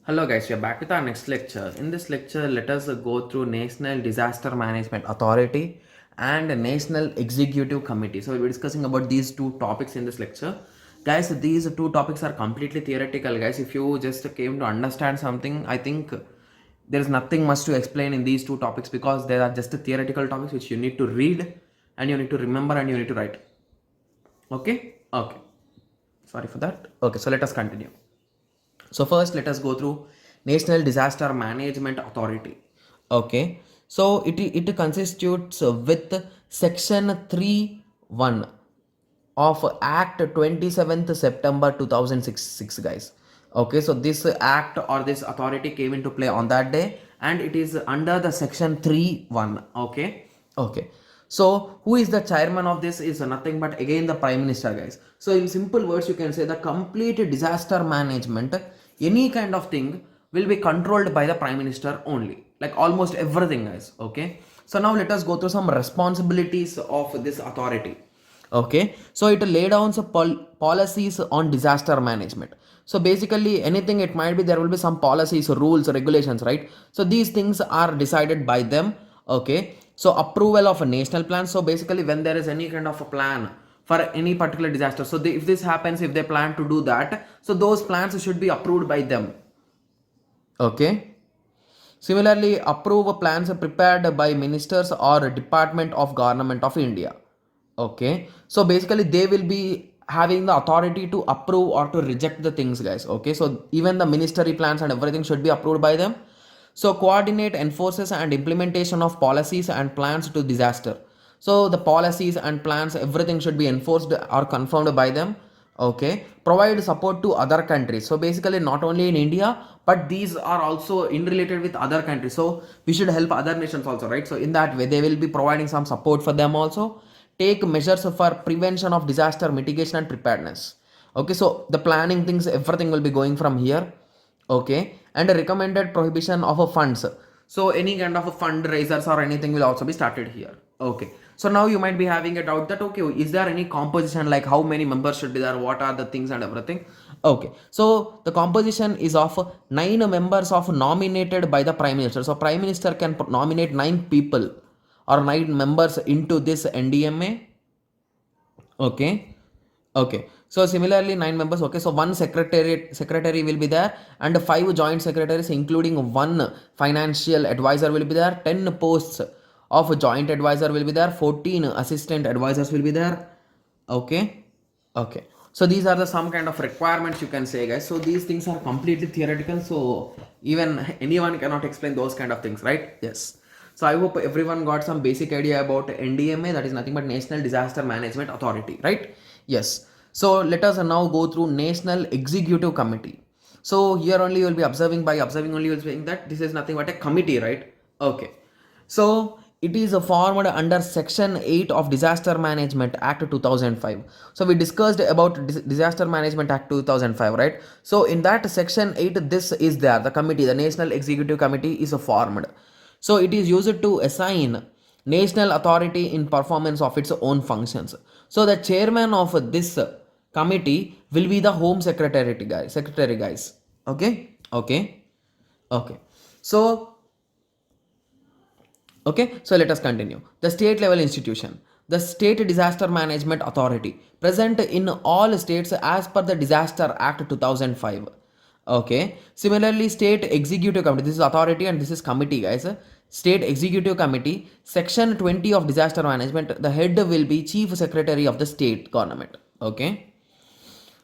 Hello guys, we are back with our next lecture. In this lecture, let us go through National Disaster Management Authority and National Executive Committee. So we'll be discussing about these two topics in this lecture. Guys, these two topics are completely theoretical, guys. If you just came to understand something, I think there is nothing much to explain in these two topics because they are just theoretical topics which you need to read and you need to remember and you need to write. Okay? Okay. Sorry for that. Okay, so let us continue. So first, let us go through National Disaster Management Authority. Okay, so it constitutes with Section 3(1) of Act 27th September 2006, guys. Okay, so this act or this authority came into play on that day, and it is under the Section 3(1). Okay, okay. So who is the chairman of this is nothing but again the Prime Minister, guys. So in simple words, you can say the complete disaster management, any kind of thing will be controlled by the Prime Minister only, like almost everything, guys. Okay, so now let us go through some responsibilities of this authority. Okay, so it lay down some policies on disaster management. So basically anything, it might be there will be some policies, rules, regulations, right? So these things are decided by them. Okay, so approval of a national plan. So basically when there is any kind of a plan for any particular disaster, so if this happens, if they plan to do that, so those plans should be approved by them. Okay, similarly approve plans prepared by ministers or department of government of India. Okay, so basically they will be having the authority to approve or to reject the things, guys. Okay, so even the ministry plans and everything should be approved by them. So coordinate, enforces and implementation of policies and plans to disaster. So the policies and plans, everything should be enforced or confirmed by them. Okay, provide support to other countries. So basically not only in India, but these are also in related with other countries. So we should help other nations also, right? So in that way they will be providing some support for them also. Take measures for prevention of disaster mitigation and preparedness. Okay, so the planning things, everything will be going from here. Okay, and a recommended prohibition of a funds. So any kind of a fundraisers or anything will also be started here. Okay, so now you might be having a doubt that okay, is there any composition, like how many members should be there, what are the things and everything. Okay, so the composition is of 9 members of nominated by the Prime Minister. So Prime Minister can nominate 9 people or 9 members into this NDMA. Okay, okay. So similarly 9 members. Okay, so one secretary will be there, and 5 joint secretaries including one financial advisor will be there. 10 posts of joint advisor will be there. 14 assistant advisors will be there. Okay, okay. So these are the some kind of requirements, you can say, guys. So these things are completely theoretical, so even anyone cannot explain those kind of things, right? Yes. So I hope everyone got some basic idea about NDMA, that is nothing but National Disaster Management Authority, right? Yes. So let us now go through National Executive Committee. So here only you will be observing, by observing only you will be saying that this is nothing but a committee, right? Okay. So it is formed under Section 8 of Disaster Management Act 2005. So we discussed about Disaster Management Act 2005, right? So in that Section 8, this is there. The committee, the National Executive Committee is formed. So it is used to assign national authority in performance of its own functions. So the chairman of this committee will be the Home Secretary, guys. Okay, okay, okay. So okay, so let us continue. The state level institution. The State Disaster Management Authority, present in all states as per the Disaster Act 2005. Okay. Similarly, State Executive Committee. This is authority and this is committee, guys. State Executive Committee, Section 20 of Disaster Management. The head will be Chief Secretary of the state government. Okay.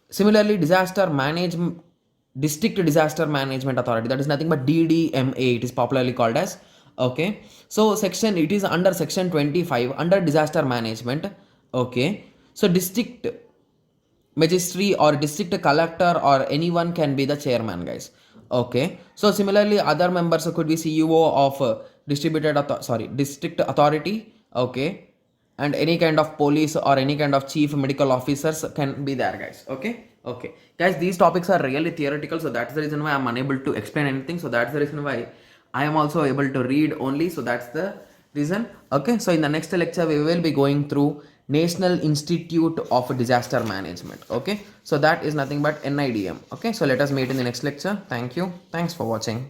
Similarly, District Disaster Management Authority, that is nothing but DDMA, it is popularly called as. Okay, so it is under Section 25 under disaster management. Okay, so district magistrate or district collector or anyone can be the chairman, guys. Okay, so similarly other members could be CEO of district authority. Okay, and any kind of police or any kind of chief medical officers can be there, guys. Okay, okay, guys, these topics are really theoretical, so that's the reason why I'm unable to explain anything. So that's the reason why I am also able to read only. So that's the reason. Okay, so in the next lecture we will be going through National Institute of Disaster Management. Okay, so that is nothing but NIDM. Okay, so let us meet in the next lecture. Thank you. Thanks for watching.